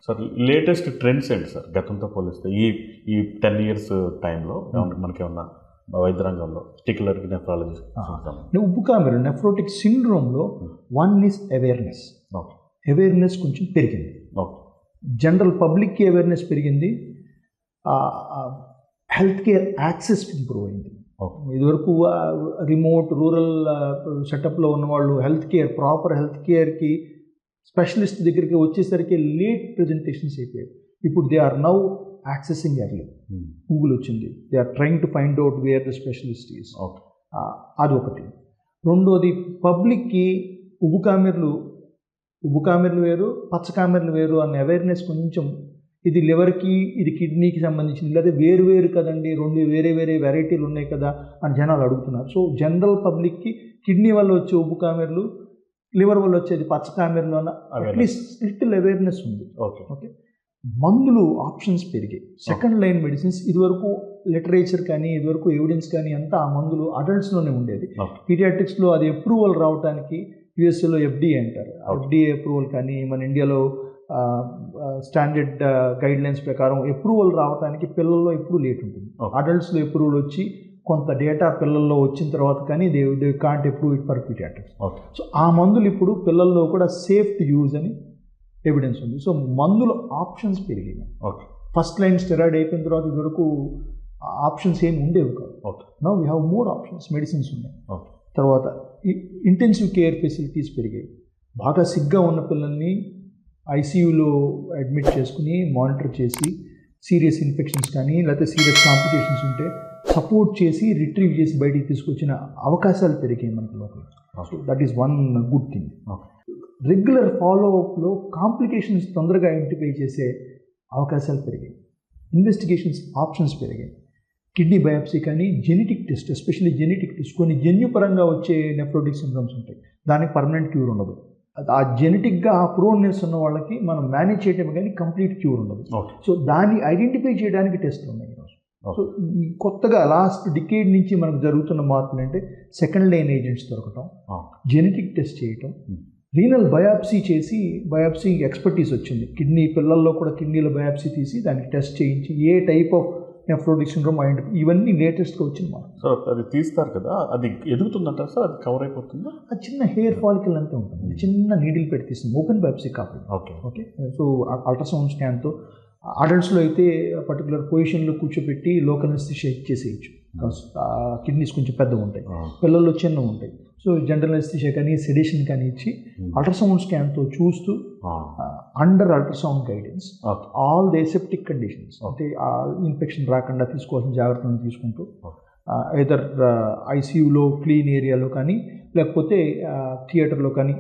Sir latest trends ఏంటి సార్ గతంతో పోలిస్తే ఈ 10 years టైంలో మనకేమన్నా వైద్య రంగంలో పర్టికులర్ నెఫ్రాలజీ? ఉబ్బు కామెరు నెఫ్రోటిక్ సిండ్రోమ్లో వన్ ఈస్ అవేర్నెస్ కొంచెం పెరిగింది. జనరల్ పబ్లిక్కి అవేర్నెస్ పెరిగింది. హెల్త్ కేర్ యాక్సెస్ ఇంప్రూవ్ అయింది. ఇదివరకు రిమోట్ రూరల్ సెటప్లో ఉన్నవాళ్ళు ప్రాపర్ హెల్త్ కేర్కి స్పెషలిస్ట్ దగ్గరికి వచ్చేసరికి లేట్ ప్రజెంటేషన్స్ అయిపోయాయి. ఇప్పుడు they are now accessing early. Google వచ్చింది, they are trying to find out where the specialist is. అది ఒకటి. రెండోది, పబ్లిక్కి ఉబ్బు కామెర్లు వేరు, పచ్చ కామెర్లు వేరు అనే అవేర్నెస్ కొంచెం, ఇది లివర్కి ఇది కిడ్నీకి సంబంధించింది లేదా వేరు కదండి, రెండు వేరే వెరైటీలు ఉన్నాయి కదా అని జనాలు అడుగుతున్నారు. సో జనరల్ పబ్లిక్కి కిడ్నీ వల్ల వచ్చే ఉబ్బు కామెర్లు, లివర్ వల్ల వచ్చేది పచ్చ కామెర్లు అన్న అట్లీస్ట్ లిటిల్ అవేర్నెస్ ఉంది. ఓకే. మందులు ఆప్షన్స్ పెరిగాయి. సెకండ్ లైన్ మెడిసిన్స్, ఇదివరకు లిటరేచర్ కానీ ఇదివరకు ఎవిడెన్స్ కానీ అంతా ఆ మందులు అడల్ట్స్లోనే ఉండేది. పీడియాట్రిక్స్లో అది అప్రూవల్ రావడానికి యుఎస్ఏలో FDA అంటారు. FDA అప్రూవల్ కానీ మన ఇండియాలో స్టాండర్డ్ గైడ్లైన్స్ ప్రకారం అప్రూవల్ రావడానికి పిల్లల్లో ఎప్పుడు లేట్ ఉంటుంది. అడల్ట్స్లో అప్రూవల్ వచ్చి కొంత డేటా పిల్లల్లో వచ్చిన తర్వాత కానీ they can't approve it for pediatrics. So ఆ మందులు ఇప్పుడు పిల్లల్లో కూడా సేఫ్ టు యూజ్ అని ఎవిడెన్స్ ఉంది. సో మందుల ఆప్షన్స్ పెరిగాయి. ఫస్ట్ లైన్ స్టెరాయిడ్ అయిపోయిన తర్వాత ఇదివరకు ఆప్షన్స్ ఏమి ఉండేవి కాదు. Now we have more options, medicines ఉన్నాయి. తర్వాత ఇంటెన్సివ్ కేర్ ఫెసిలిటీస్ పెరిగాయి. బాగా సిగ్గా ఉన్న పిల్లల్ని ICUలో అడ్మిట్ చేసుకుని మానిటర్ చేసి సీరియస్ ఇన్ఫెక్షన్స్ కానీ లేకపోతే సీరియస్ కాంప్లికేషన్స్ ఉంటే సపోర్ట్ చేసి రిట్రీవ్ చేసి బయటికి తీసుకొచ్చిన అవకాశాలు పెరిగాయి మనకి లోపల. So that is one good thing. Regular ఫాలోఅప్లో కాంప్లికేషన్స్ తొందరగా ఐడెంటిఫై చేసే అవకాశాలు పెరిగాయి. ఇన్వెస్టిగేషన్స్ ఆప్షన్స్ పెరిగాయి. కిడ్నీ బయాప్సీ కానీ genetic test, especially genetic test, కొన్ని జన్యుపరంగా వచ్చే నెఫ్రోటిక్ సిండ్రోమ్స్ ఉంటాయి, దానికి పర్మనెంట్ క్యూర్ ఉండదు. ఆ జెనెటిక్గా ఆ ప్రోన్నెస్ ఉన్న వాళ్ళకి మనం మేనేజ్ చేయడం కానీ కంప్లీట్ క్యూర్ ఉండదు. సో దాన్ని ఐడెంటిఫై చేయడానికి టెస్ట్లు ఉన్నాయి ఈరోజు. సో ఈ కొత్తగా లాస్ట్ డికేడ్ నుంచి మనకు జరుగుతున్న మార్పులు అంటే సెకండ్ లైన్ ఏజెంట్స్ దొరకటం, జెనెటిక్ టెస్ట్ చేయటం, రీనల్ బయాప్సీ చేసి బయాప్సీ ఎక్స్పర్టీస్ వచ్చింది. పిల్లల్లో కూడా కిడ్నీలో బయాప్సీ తీసి దానికి టెస్ట్ చేయించి ఏ type of nephrotic syndrome identify, ఇవన్నీ లేటెస్ట్గా వచ్చింది మనం. సో అది తీస్తారు కదా, అది ఎదుగుతుందంటారు సార్, అది కవర్ అయిపోతుందా? అది చిన్న హెయిర్ ఫాలికల్ అంతా ఉంటుంది, చిన్న నీడిల్ పెట్టి తీస్తుంది, ఓపెన్ బయాప్సీ కాకుండా. ఓకే. సో అల్ట్రాసౌండ్ స్కాన్తో అడల్ట్స్లో అయితే పర్టికులర్ పొజిషన్లో కూర్చోబెట్టి లోకల్ అనెస్థీషియా ఇచ్చేసేయచ్చు, కిడ్నీస్ కొంచెం పెద్దగా ఉంటాయి, పిల్లల్లో చిన్నగా ఉంటాయి. సో జనరల్ అనెస్థీషియా కానీ సెడేషన్ కానీ ఇచ్చి అల్ట్రాసౌండ్ స్కాన్తో చూస్తూ under ultrasound guidance all the aseptic conditions, అంటే ఇన్ఫెక్షన్ రాకుండా తీసుకోవాల్సిన జాగ్రత్తలను తీసుకుంటూ ఐదర్ ICUలో క్లీన్ ఏరియాలో కానీ లేకపోతే థియేటర్లో కానీ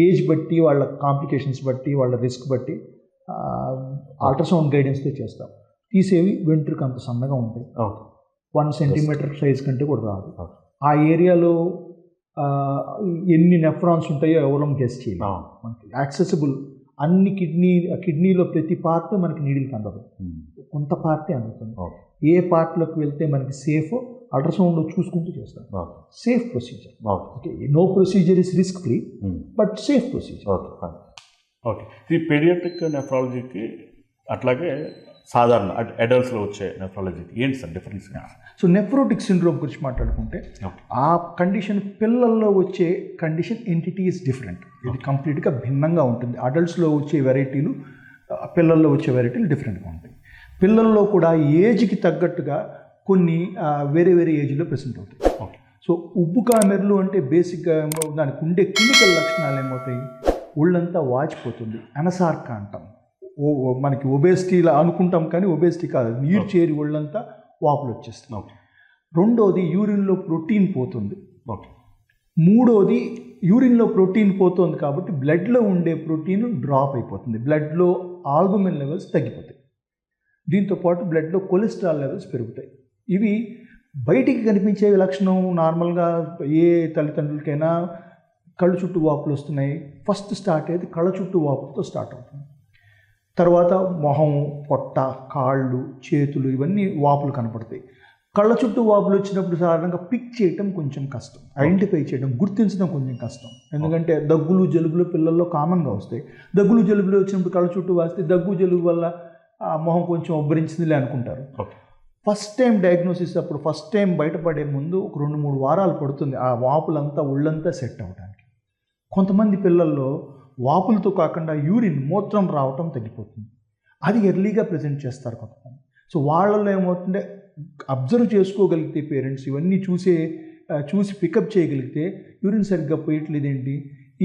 ఏజ్ బట్టి వాళ్ళ కాంప్లికేషన్స్ బట్టి వాళ్ళ రిస్క్ బట్టి అల్ట్రాసౌండ్ గైడెన్స్తో చేస్తాం. తీసేవి వెంట్రుక అంత సన్నగా ఉంటాయి, 1 centimeter సైజ్ కంటే కూడా రాదు. ఆ ఏరియాలో ఎన్ని నెఫ్రాన్స్ ఉంటాయో ఎవరో గెస్ చేయాలి. మనకి యాక్సెసిబుల్ అన్ని కిడ్నీలో ప్రతి పార్ట్ మనకి నీడిల్కి అందదు, కొంత పార్టే అందుతుంది. ఏ పార్ట్లోకి వెళ్తే మనకి సేఫ్ అల్ట్రాసౌండ్లో చూసుకుంటూ చేస్తాం. Safe procedure. Okay, no procedure is risk free but safe procedure. Okay. ఈ పీడియాట్రిక్ నెఫ్రాలజీకి అట్లాగే సాధారణ అడల్ట్స్లో వచ్చే నెఫ్రాలజీకి ఏంటి sir difference? So nephrotic syndrome గురించి మాట్లాడుకుంటే ఆ కండిషన్ పిల్లల్లో వచ్చే కండిషన్ ఎంటిటీ ఈజ్ డిఫరెంట్. ఇది కంప్లీట్గా భిన్నంగా ఉంటుంది. అడల్ట్స్లో వచ్చే వెరైటీలు పిల్లల్లో వచ్చే వెరైటీలు డిఫరెంట్గా ఉంటాయి. పిల్లల్లో కూడా ఏజ్కి తగ్గట్టుగా కొన్ని వేరే ఏజ్లో ప్రెసెంట్ అవుతాయి. సో ఉబ్బు కామెర్లు అంటే బేసిక్గా దానికి ఉండే క్లినికల్ లక్షణాలు ఏమవుతాయి, ఒళ్ళంతా వాచిపోతుంది, అనసార్క అంటాం. మనకి ఒబేసిటీలా అనుకుంటాం కానీ ఒబేసిటీ కాదు, నీరు చేరి ఒళ్ళంతా వాపులు వచ్చేస్తున్నాం. రెండోది యూరిన్లో ప్రోటీన్ పోతుంది. మూడోది యూరిన్లో ప్రోటీన్ పోతుంది కాబట్టి బ్లడ్లో ఉండే ప్రోటీన్ డ్రాప్ అయిపోతుంది, బ్లడ్లో ఆల్బుమిన్ లెవెల్స్ తగ్గిపోతాయి. దీంతోపాటు బ్లడ్లో కొలెస్ట్రాల్ లెవెల్స్ పెరుగుతాయి. ఇవి బయటికి కనిపించే లక్షణం నార్మల్గా ఏ తల్లిదండ్రులకైనా కళ్ళు చుట్టూ వాపులు వస్తున్నాయి. ఫస్ట్ స్టార్ట్ అయ్యేది కళ్ళ చుట్టూ వాపులతో స్టార్ట్ అవుతుంది. తర్వాత మొహం, పొట్ట, కాళ్ళు, చేతులు ఇవన్నీ వాపులు కనపడతాయి. కళ్ళ చుట్టూ వాపులు వచ్చినప్పుడు సాధారణంగా పిక్ చేయటం కొంచెం కష్టం, ఐడెంటిఫై చేయడం, గుర్తించడం కొంచెం కష్టం. ఎందుకంటే దగ్గులు జలుబులు పిల్లల్లో కామన్గా వస్తాయి. దగ్గులు జలుబులు వచ్చినప్పుడు కళ్ళ చుట్టూ వాస్తే దగ్గు జలుబు వల్ల ఆ మొహం కొంచెం ఉబ్బరించిందిలే అనుకుంటారు. ఫస్ట్ టైం డయాగ్నోసిస్ అప్పుడు ఫస్ట్ టైం బయటపడే ముందు ఒక 2-3 వారాలు పడుతుంది ఆ వాపులంతా ఒళ్ళంతా సెట్ అవ్వడానికి. కొంతమంది పిల్లల్లో వాపులతో కాకుండా యూరిన్ మూత్రం రావటం తగ్గిపోతుంది. అది ఎర్లీగా ప్రజెంట్ చేస్తారు కొంతమంది. సో వాళ్ళల్లో ఏమవుతుంటే అబ్జర్వ్ చేసుకోగలిగితే పేరెంట్స్ ఇవన్నీ చూసి పికప్ చేయగలిగితే యూరిన్ సరిగ్గా పోయట్లేదేంటి,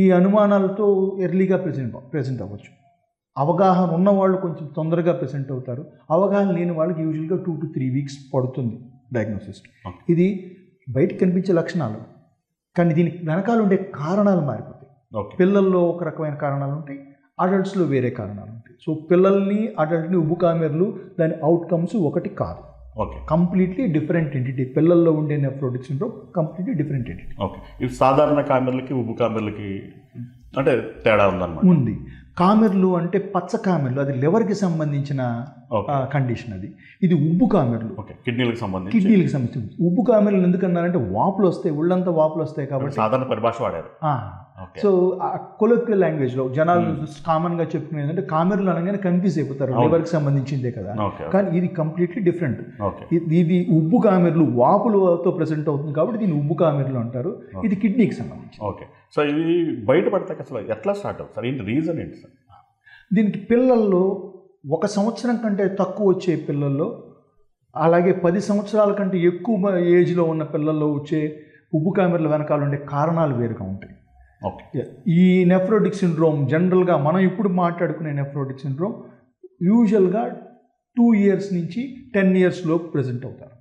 ఈ అనుమానాలతో ఎర్లీగా ప్రజెంట్ అవ్వచ్చు. అవగాహన ఉన్నవాళ్ళు కొంచెం తొందరగా ప్రెజెంట్ అవుతారు. అవగాహన లేని వాళ్ళకి యూజువల్గా 2 to 3 weeks పడుతుంది డయాగ్నోసిస్. ఇది బయటకు కనిపించే లక్షణాలు, కానీ దీనికి వెనకాల ఉండే కారణాలు మారిపోతాయి. పిల్లల్లో ఒక రకమైన కారణాలు ఉంటాయి, అడల్ట్స్లో వేరే కారణాలు ఉంటాయి. సో పిల్లల్ని అడల్ట్ని ఉబ్బు కామెర్లు దాని అవుట్కమ్స్ ఒకటి కాదు, కంప్లీట్లీ డిఫరెంట్ ఎంటిటీ. పిల్లల్లో ఉండే nephrotic syndrome completely different entity. ఇది సాధారణ కామెర్లకి ఉబ్బు కామెర్లకి అంటే తేడా ఉందన్నమాట. ఉంది. కామెర్లు అంటే పచ్చ కామెర్లు, అది లివర్కి సంబంధించిన కండిషన్. ఇది ఉబ్బు కామెర్లు కిడ్నీలకు సంబంధించి. ఉబ్బు కామెర్లు ఎందుకన్నారంటే వాపులు వస్తాయి, ఒళ్ళంతా వాపులు వస్తాయి కాబట్టి సాధారణ పరిభాష వాడారు. సో కొలోక్వియల్ లాంగ్వేజ్లో జనాలు కామన్గా చెప్పుకునేది ఏంటంటే కామెర్లు అనగానే కన్ఫ్యూజ్ అయిపోతారు, లివర్కి సంబంధించిందే కదా. కానీ ఇది కంప్లీట్లీ డిఫరెంట్. ఇది ఉబ్బు కామెర్లు వాపులతో ప్రెసెంట్ అవుతుంది కాబట్టి దీన్ని ఉబ్బు కామెర్లు అంటారు. ఇది కిడ్నీకి సంబంధించి. సో ఇది బయటపడతాయి అసలు ఎట్లా స్టార్ట్ అవుతుంది సార్, ఏంటి రీజన్ ఏంటి సార్? దీనికి పిల్లల్లో 1 సంవత్సరం కంటే తక్కువ వచ్చే పిల్లల్లో, అలాగే 10 సంవత్సరాల కంటే ఎక్కువ ఏజ్లో ఉన్న పిల్లల్లో వచ్చే ఉబ్బు కామెర్ల వెనకాల ఉండే కారణాలు వేరుగా ఉంటాయి. ఈ నెఫ్రోటిక్ సిండ్రోమ్ జనరల్గా మనం ఇప్పుడు మాట్లాడుకునే నెఫ్రోటిక్ సిండ్రోమ్ యూజువల్గా 2 years నుంచి 10 years లోపు ప్రెజెంట్ అవుతారు.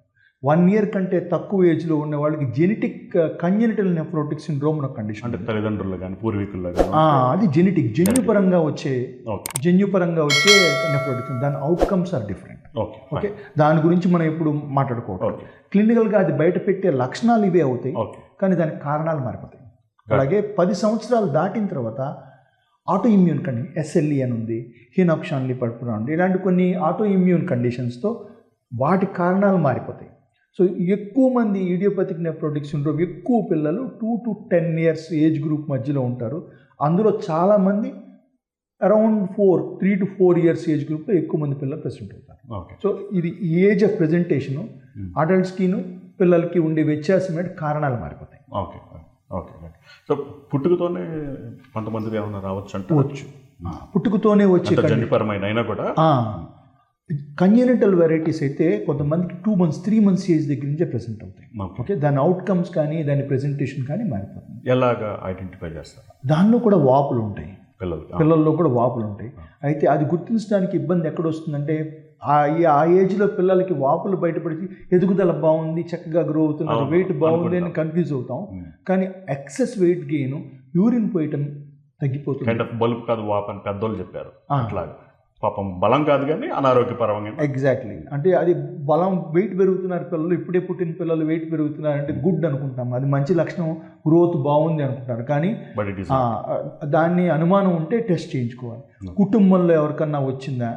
1 year కంటే తక్కువ ఏజ్లో ఉన్న వాళ్ళకి జెనెటిక్ కంజెనిటల్ నెఫ్రోటిక్ సిండ్రోమ్ అనే కండిషన్. అంటే తల్లిదండ్రులు కానీ పూర్వీకులు కానీ అది జెనెటిక్ జన్యుపరంగా వచ్చే నెఫ్రోటిక్. దాని అవుట్కమ్స్ ఆర్ డిఫరెంట్. ఓకే, దాని గురించి మనం ఇప్పుడు మాట్లాడుకోవట్లేదు. క్లినికల్గా అది బయట పెట్టే లక్షణాలు ఇవే అవుతాయి, కానీ దానికి కారణాలు మారిపోతాయి. అలాగే 10 సంవత్సరాలు దాటిన తర్వాత ఆటో ఇమ్యూన్ కండిషన్, SLE అని ఉంది, హినాప్షాన్లీ పర్పురా ఉంది, ఇలాంటి కొన్ని ఆటో ఇమ్యూన్ కండిషన్స్తో వాటి కారణాలు మారిపోతాయి. సో ఎక్కువ మంది ఇడియోపతిక్ నెఫ్రోటిక్ సిండ్రోమ్ ఎక్కువ పిల్లలు 2 to 10 years ఏజ్ గ్రూప్ మధ్యలో ఉంటారు. అందులో చాలామంది అరౌండ్ 3 to 4 years ఏజ్ గ్రూప్లో ఎక్కువ మంది పిల్లలు ప్రెసెంట్ అవుతారు. సో ఇది ఏజ్ ఆఫ్ ప్రెజెంటేషను అడల్ట్స్కిను పిల్లలకి ఉండే వ్యత్యాసం ఏంటి, కారణాలు మారిపోతాయి. సో పుట్టుకతోనే కొంతమంది ఏమన్నా రావచ్చు అంటే పుట్టుకతోనే వచ్చే జన్యుపరమైన అయినా కూడా కంజెనిటల్ వెరైటీస్ అయితే కొంతమందికి 2 months 3 months ఏజ్ దగ్గర నుంచే ప్రెసెంట్ అవుతాయి. ఓకే, దాని అవుట్కమ్స్ కానీ దాని ప్రెజెంటేషన్ కానీ మారిపోతుంది. ఎలాగా ఐడెంటిఫై చేస్తారు? దానిలో కూడా వాపులు ఉంటాయి, పిల్లల్లో కూడా వాపులు ఉంటాయి. అయితే అది గుర్తించడానికి ఇబ్బంది ఎక్కడ వస్తుందంటే ఆ ఏజ్లో పిల్లలకి వాపులు బయటపడి ఎదుగుదల బాగుంది, చక్కగా గ్రో అవుతున్నారు, వెయిట్ బాగుంది అని కన్ఫ్యూజ్ అవుతాం. కానీ ఎక్సెస్ వెయిట్ గెయిన్, యూరిన్ పోయటం తగ్గిపోతుంది. బలుపు కాదు వాపు అని పెద్దోళ్ళు చెప్పారు. అట్లాగా పాపం బలం కాదు కానీ అనారోగ్యపరంగా. ఎగ్జాక్ట్లీ, అంటే అది బలం, వెయిట్ పెరుగుతున్నారు పిల్లలు, ఇప్పుడే పుట్టిన పిల్లలు వెయిట్ పెరుగుతున్నారు అంటే గుడ్ అనుకుంటాం, అది మంచి లక్షణం, గ్రోత్ బాగుంది అనుకుంటారు. కానీ దాన్ని అనుమానం ఉంటే టెస్ట్ చేయించుకోవాలి. కుటుంబంలో ఎవరికన్నా వచ్చిందా,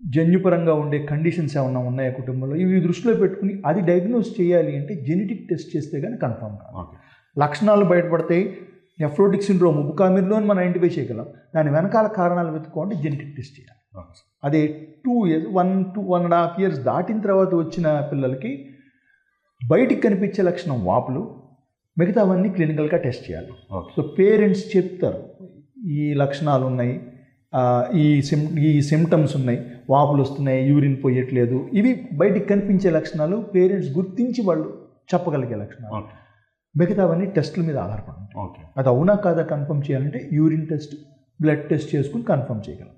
జన్యుపరంగా ఉండే కండిషన్స్ ఏమన్నా ఉన్నాయా కుటుంబంలో, ఇవి దృష్టిలో పెట్టుకుని అది డయాగ్నోస్ చేయాలి అంటే జెనెటిక్ టెస్ట్ చేస్తే కానీ కన్ఫర్మ్ కాదు. లక్షణాలు బయటపడతాయి. నెఫ్రోటిక్ సిండ్రోమ్ ఉబ్బు కామెర్లో మనం ఐడెంటిఫై చేయగలం, దాని వెనకాల కారణాలు వెతుక్కోవాలంటే జెనెటిక్ టెస్ట్ చేయాలి. అదే 2 years 1.5 years దాటిన తర్వాత వచ్చిన పిల్లలకి బయటికి కనిపించే లక్షణం వాపులు, మిగతావన్నీ క్లినికల్గా టెస్ట్ చేయాలి. సో పేరెంట్స్ చెప్తారు ఈ లక్షణాలు ఉన్నాయి, ఈ సిమ్టమ్స్ ఉన్నాయి, వాపులు వస్తున్నాయి, యూరిన్ పోయట్లేదు, ఇవి బయటికి కనిపించే లక్షణాలు పేరెంట్స్ గుర్తించి వాళ్ళు చెప్పగలిగే లక్షణాలు. మిగతావన్నీ టెస్టుల మీద ఆధారపడి ఉంటాయి. అది అవునా కాదా కన్ఫర్మ్ చేయాలంటే యూరిన్ టెస్ట్, బ్లడ్ టెస్ట్ చేసుకుని కన్ఫర్మ్ చేయగలం.